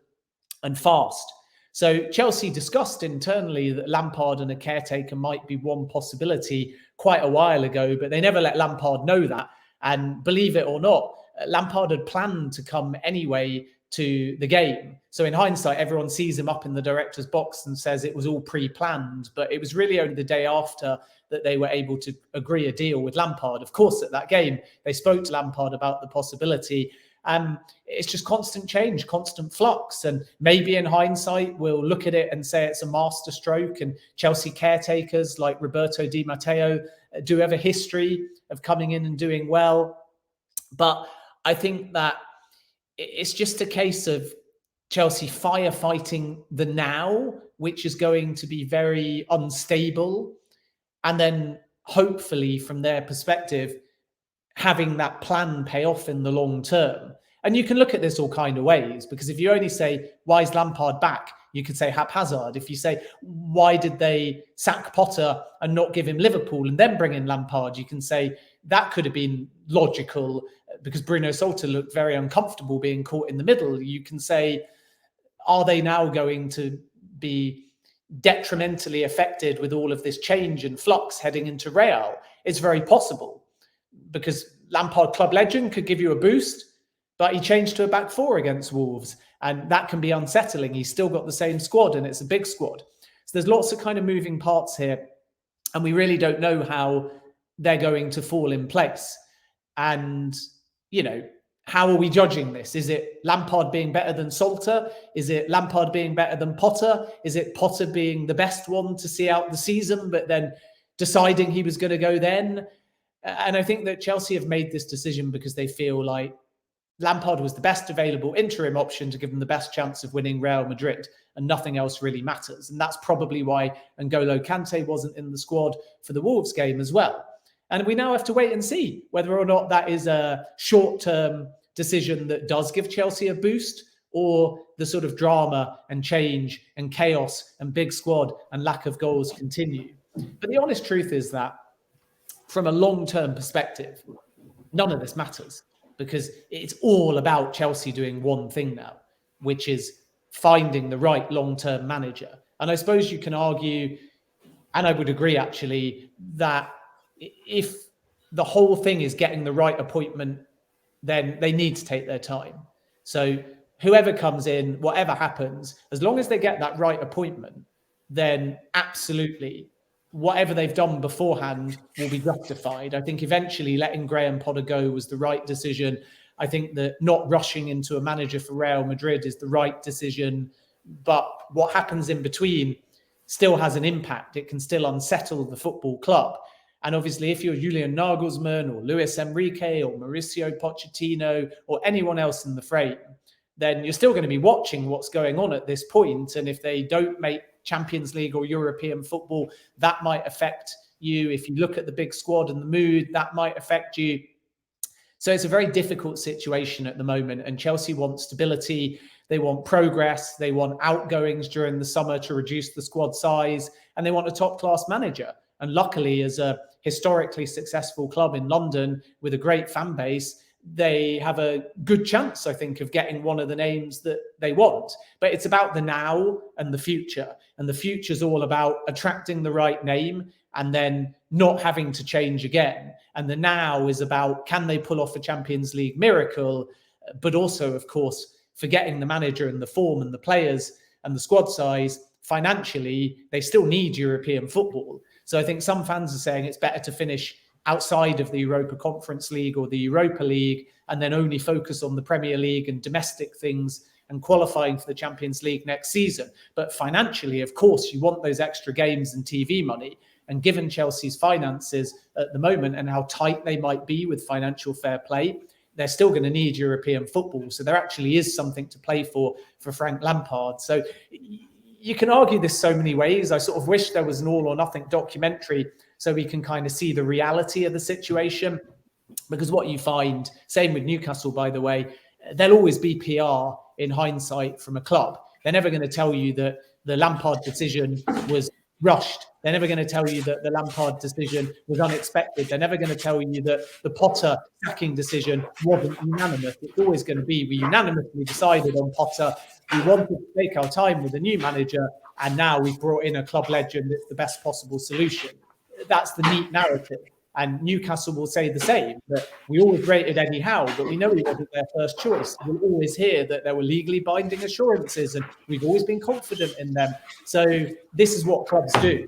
and fast. So Chelsea discussed internally that Lampard and a caretaker might be one possibility quite a while ago, but they never let Lampard know that. And believe it or not, Lampard had planned to come anyway to the game. So in hindsight, everyone sees him up in the director's box and says it was all pre-planned. But it was really only the day after that they were able to agree a deal with Lampard. Of course, at that game, they spoke to Lampard about the possibility. It's just constant change, constant flux. And maybe in hindsight, we'll look at it and say it's a masterstroke. And Chelsea caretakers like Roberto Di Matteo do have a history of coming in and doing well. But I think that it's just a case of Chelsea firefighting the now, which is going to be very unstable. And then hopefully from their perspective, having that plan pay off in the long term. And you can look at this all kind of ways, because if you only say, why is Lampard back? You could say haphazard. If you say, why did they sack Potter and not give him Liverpool and then bring in Lampard? You can say that could have been logical because Bruno Solter looked very uncomfortable being caught in the middle. You can say, are they now going to be detrimentally affected with all of this change and flux heading into Real? It's very possible, because Lampard, club legend, could give you a boost. but he changed to a back four against Wolves, and that can be unsettling. He's still got the same squad, and it's a big squad. So there's lots of kind of moving parts here, and we really don't know how they're going to fall in place. And, you know, how are we judging this? Is it Lampard being better than Salter? Is it Lampard being better than Potter? Is it Potter being the best one to see out the season, but then deciding he was going to go then? And I think that Chelsea have made this decision because they feel like Lampard was the best available interim option to give them the best chance of winning Real Madrid, and nothing else really matters. And that's probably why N'Golo Kante wasn't in the squad for the Wolves game as well. And we now have to wait and see whether or not that is a short-term decision that does give Chelsea a boost, or the sort of drama and change and chaos and big squad and lack of goals continue. But the honest truth is that from a long-term perspective, none of this matters, because it's all about Chelsea doing one thing now, which is finding the right long-term manager. And I suppose you can argue, and I would agree actually, that if the whole thing is getting the right appointment, then they need to take their time. So whoever comes in, whatever happens, as long as they get that right appointment, then absolutely whatever they've done beforehand will be justified. I think eventually letting Graham Potter go was the right decision. I think that not rushing into a manager for Real Madrid is the right decision. But what happens in between still has an impact. It can still unsettle the football club. And obviously, if you're Julian Nagelsmann or Luis Enrique or Mauricio Pochettino or anyone else in the frame, then you're still going to be watching what's going on at this point. And if they don't make Champions League or European football, that might affect you. If you look at the big squad and the mood, that might affect you. So it's a very difficult situation at the moment. And Chelsea want stability. They want progress. They want outgoings during the summer to reduce the squad size. And they want a top-class manager. And luckily, as a historically successful club in London with a great fan base, they have a good chance, I think, of getting one of the names that they want. But it's about the now and the future. And the future is all about attracting the right name and then not having to change again. And the now is about, can they pull off a Champions League miracle? But also, of course, forgetting the manager and the form and the players and the squad size, financially, they still need European football. So I think some fans are saying it's better to finish outside of the Europa Conference League or the Europa League and then only focus on the Premier League and domestic things and qualifying for the Champions League next season. But financially, of course, you want those extra games and TV money. And given Chelsea's finances at the moment and how tight they might be with financial fair play, they're still going to need European football. So there actually is something to play for Frank Lampard. So you can argue this so many ways. I sort of wish there was an all or nothing documentary so we can kind of see the reality of the situation. Because what you find, same with Newcastle, by the way, there'll always be PR in hindsight from a club. They're never going to tell you that the Lampard decision was rushed. They're never going to tell you that the Lampard decision was unexpected. They're never going to tell you that the Potter sacking decision wasn't unanimous. It's always going to be, we unanimously decided on Potter. We wanted to take our time with a new manager, and now we've brought in a club legend. It's the best possible solution. That's the neat narrative. And Newcastle will say the same, that we always rated Eddie Howe, but we know he wasn't their first choice. We'll always hear that there were legally binding assurances, and we've always been confident in them. So this is what clubs do.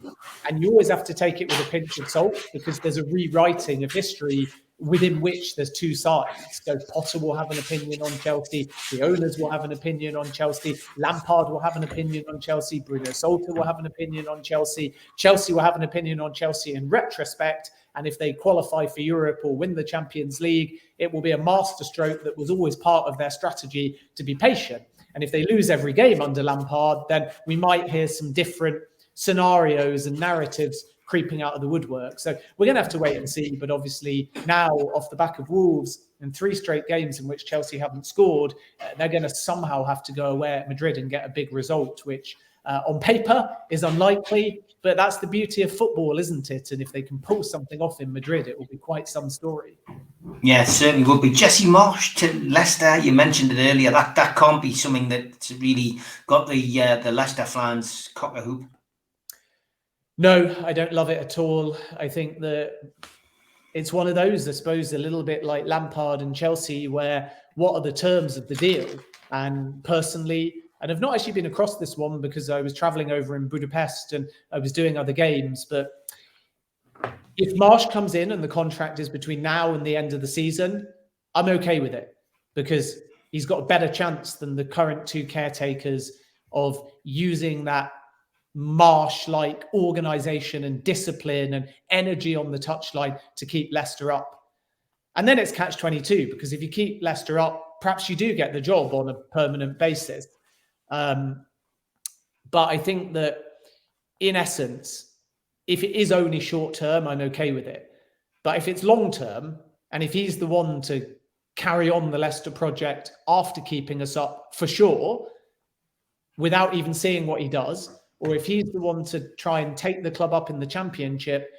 And you always have to take it with a pinch of salt, because there's a rewriting of history within which there's two sides. So Potter will have an opinion on Chelsea. The owners will have an opinion on Chelsea. Lampard will have an opinion on Chelsea. Bruno Salter will have an opinion on Chelsea. Chelsea will have an opinion on Chelsea in retrospect. And if they qualify for Europe or win the Champions League, it will be a masterstroke that was always part of their strategy to be patient. And if they lose every game under Lampard, then we might hear some different scenarios and narratives creeping out of the woodwork. So we're going to have to wait and see. But obviously now, off the back of Wolves and 3 straight games in which Chelsea haven't scored, they're going to somehow have to go away at Madrid and get a big result, which on paper is unlikely. But that's the beauty of football, isn't it? And if they can pull something off in Madrid, it will be quite some story. Yeah, it certainly would be. Jesse Marsh to Leicester, you mentioned it earlier. That can't be something that's really got the Leicester fans cock-a-hoop. No, I don't love it at all. I think that it's one of those, I suppose, a little bit like Lampard and Chelsea, where what are the terms of the deal? And personally, and I've not actually been across this one because I was traveling over in Budapest and I was doing other games, but if Marsh comes in and the contract is between now and the end of the season, I'm okay with it because he's got a better chance than the current two caretakers of using that Marsh-like organisation and discipline and energy on the touchline to keep Leicester up. And then it's catch-22 because if you keep Leicester up, perhaps you do get the job on a permanent basis. But I think that in essence, if it is only short term, I'm okay with it. But if it's long term, and if he's the one to carry on the Leicester project after keeping us up for sure, without even seeing what he does, or if he's the one to try and take the club up in the Championship,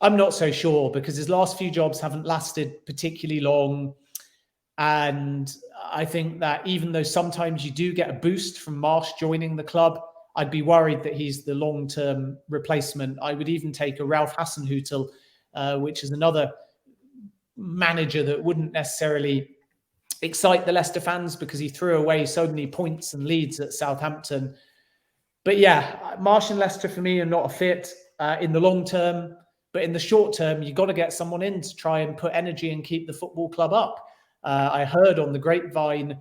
I'm not so sure because his last few jobs haven't lasted particularly long. And I think that even though sometimes you do get a boost from Marsh joining the club, I'd be worried that he's the long-term replacement. I would even take a Ralph Hasenhüttl, which is another manager that wouldn't necessarily excite the Leicester fans because he threw away so many points and leads at Southampton. But yeah, Marsh and Leicester for me are not a fit in the long term. But in the short term, you've got to get someone in to try and put energy and keep the football club up. I heard on the grapevine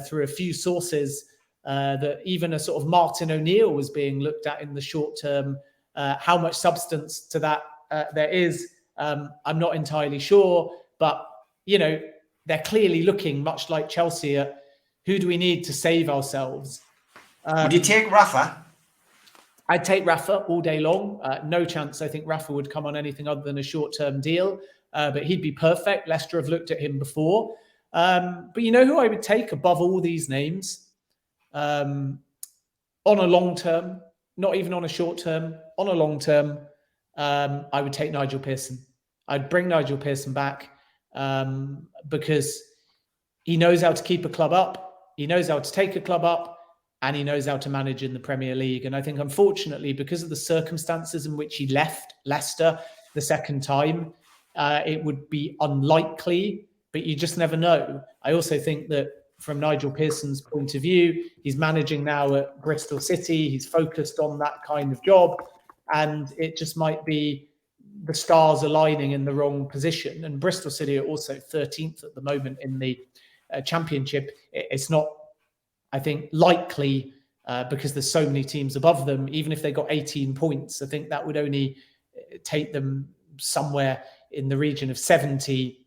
through a few sources that even a sort of Martin O'Neill was being looked at in the short term. How much substance to that there is, I'm not entirely sure. But, you know, they're clearly looking much like Chelsea at who do we need to save ourselves. Would you take Rafa? I'd take Rafa all day long. No chance I think Rafa would come on anything other than a short-term deal. But he'd be perfect. Leicester have looked at him before. But you know who I would take above all these names? On a long term, not even on a short term, on a long term, I would take Nigel Pearson. I'd bring Nigel Pearson back because he knows how to keep a club up. He knows how to take a club up. And he knows how to manage in the Premier League. And I think, unfortunately, because of the circumstances in which he left Leicester the second time, it would be unlikely, but you just never know. I also think that from Nigel Pearson's point of view, he's managing now at Bristol City. He's focused on that kind of job. And it just might be the stars aligning in the wrong position. And Bristol City are also 13th at the moment in the Championship. It's not, I think, likely because there's so many teams above them. Even if they got 18 points, I think that would only take them somewhere in the region of 70.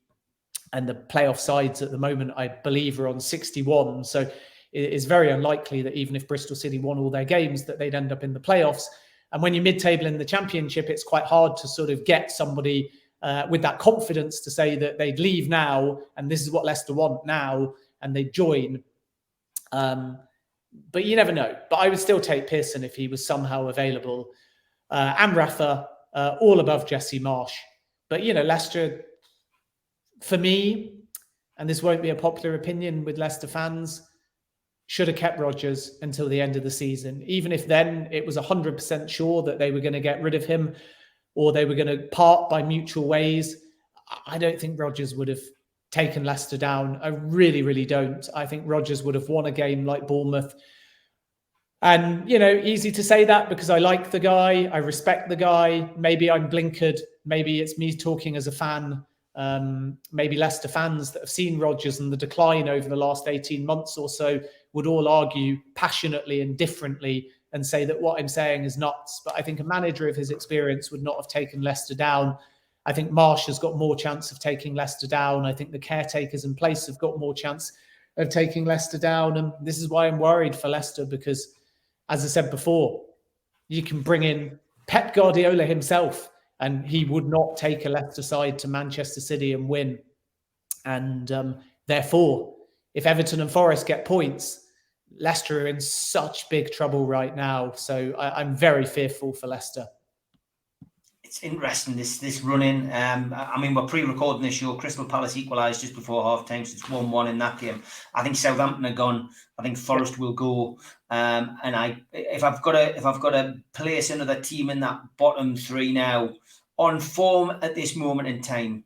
And the playoff sides at the moment, I believe, are on 61. So it is very unlikely that even if Bristol City won all their games, that they'd end up in the playoffs. And when you're mid-table in the Championship, it's quite hard to sort of get somebody with that confidence to say that they'd leave now and this is what Leicester want now and they'd join. But you never know. But I would still take Pearson if he was somehow available. And Rafa, all above Jesse Marsh. But, you know, Leicester, for me, and this won't be a popular opinion with Leicester fans, should have kept Rodgers until the end of the season. Even if then it was 100% sure that they were going to get rid of him or they were going to part by mutual ways, I don't think Rodgers would have taken Leicester down. I really, really don't. I think Rodgers would have won a game like Bournemouth. And, you know, easy to say that because I like the guy. I respect the guy. Maybe I'm blinkered. Maybe it's me talking as a fan. Maybe Leicester fans that have seen Rodgers and the decline over the last 18 months or so would all argue passionately and differently and say that what I'm saying is nuts. But I think a manager of his experience would not have taken Leicester down. I think Marsh has got more chance of taking Leicester down. I think the caretakers in place have got more chance of taking Leicester down. And this is why I'm worried for Leicester because, as I said before, you can bring in Pep Guardiola himself and he would not take a Leicester side to Manchester City and win. And therefore, if Everton and Forest get points, Leicester are in such big trouble right now. So I'm very fearful for Leicester. It's interesting, this run-in. I mean, we're pre-recording this show. Crystal Palace equalised just before half-time, so it's 1-1 in that game. I think Southampton are gone. I think Forest will go. And if I've got to place another team in that bottom three now, on form at this moment in time,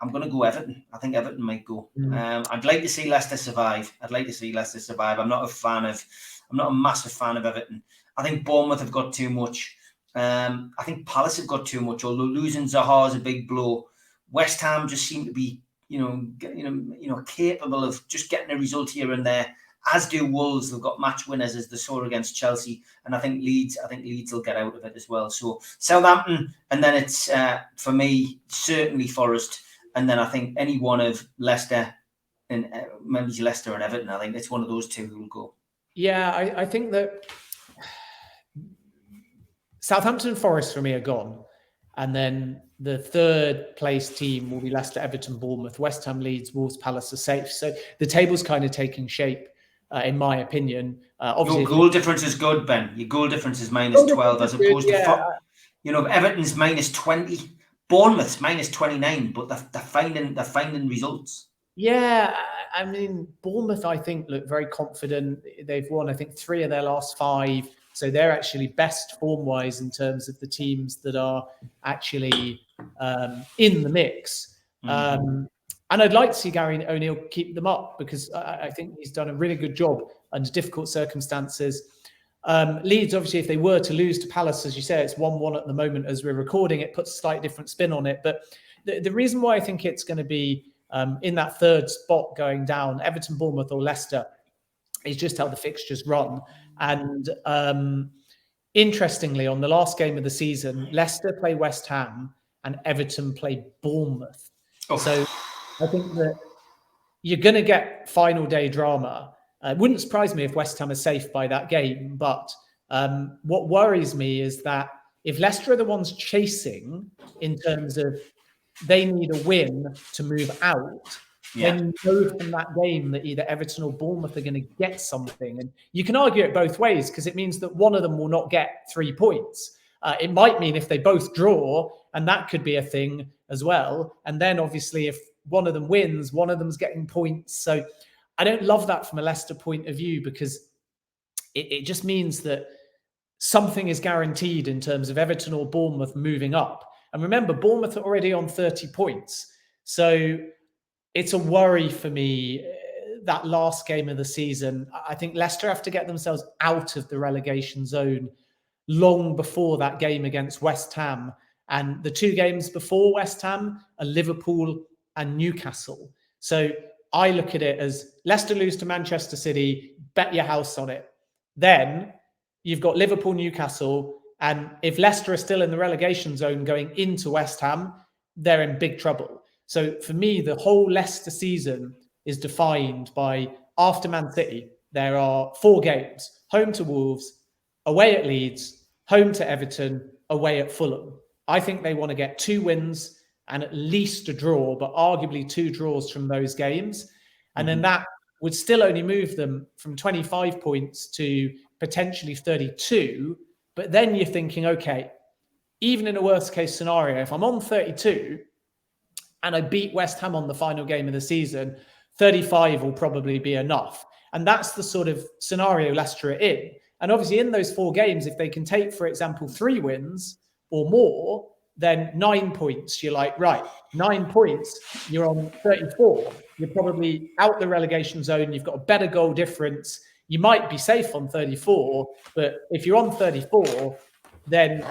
I'm going to go Everton. I think Everton might go. I'd like to see Leicester survive. I'm not a massive fan of Everton. I think Bournemouth have got too much. I think Palace have got too much. Although losing Zaha is a big blow. West Ham just seem to be, capable of just getting a result here and there. As do Wolves. They've got match winners, as they saw against Chelsea, and I think Leeds will get out of it as well. So Southampton, and then it's for me certainly Forest, and then I think any one of Leicester and maybe Leicester and Everton. I think it's one of those two who will go. Yeah, I think that Southampton and Forest for me are gone, and then the third place team will be Leicester, Everton, Bournemouth, West Ham, Leeds, Wolves, Palace are safe. So the table's kind of taking shape. In my opinion, obviously, your goal difference is good, Ben. Your goal difference is minus 12 as opposed to, Everton's minus 20, Bournemouth's minus 29, but they're finding results. Yeah, I mean, Bournemouth, I think, look very confident. They've won, I think, 3 of their last 5, so they're actually best form-wise in terms of the teams that are actually in the mix. And I'd like to see Gary O'Neill keep them up because I think he's done a really good job under difficult circumstances. Leeds, obviously, if they were to lose to Palace, as you say, it's 1-1 at the moment as we're recording. It puts a slightly different spin on it. But the reason why I think it's going to be in that third spot going down, Everton, Bournemouth or Leicester, is just how the fixtures run. And interestingly, on the last game of the season, Leicester play West Ham and Everton play Bournemouth. So I think that you're going to get final day drama. It wouldn't surprise me if West Ham are safe by that game. But what worries me is that if Leicester are the ones chasing in terms of they need a win to move out, then you know from that game that either Everton or Bournemouth are going to get something. And you can argue it both ways because it means that one of them will not get 3 points. It might mean if they both draw, and that could be a thing as well. And then obviously if one of them wins, one of them's getting points. So I don't love that from a Leicester point of view because it just means that something is guaranteed in terms of Everton or Bournemouth moving up. And remember, Bournemouth are already on 30 points. So it's a worry for me, that last game of the season. I think Leicester have to get themselves out of the relegation zone long before that game against West Ham. And the 2 games before West Ham are Liverpool and Newcastle. So I look at it as Leicester lose to Manchester City, bet your house on it. Then you've got Liverpool, Newcastle, and if Leicester are still in the relegation zone going into West Ham, they're in big trouble. So for me, the whole Leicester season is defined by, after Man City, there are 4 games: home to Wolves, away at Leeds, home to Everton, away at Fulham. I think they want to get 2 wins and at least a draw, but arguably 2 draws from those games. And then that would still only move them from 25 points to potentially 32. But then you're thinking, okay, even in a worst case scenario, if I'm on 32 and I beat West Ham on the final game of the season, 35 will probably be enough. And that's the sort of scenario Leicester are in. And obviously in those 4 games, if they can take, for example, 3 wins or more, then 9 points. You're like, right, 9 points, you're on 34. You're probably out the relegation zone. You've got a better goal difference. You might be safe on 34, but if you're on 34, then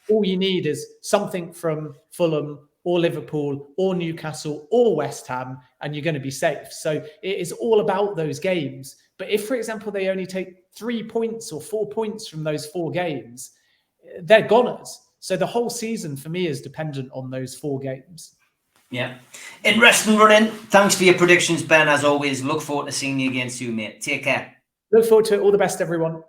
all you need is something from Fulham or Liverpool or Newcastle or West Ham, and you're going to be safe. So it is all about those games. But if, for example, they only take 3 points or 4 points from those 4 games, they're goners. So the whole season for me is dependent on those 4 games. Yeah. In Rest and Running, thanks for your predictions, Ben. As always, look forward to seeing you again soon, mate. Take care. Look forward to it. All the best, everyone.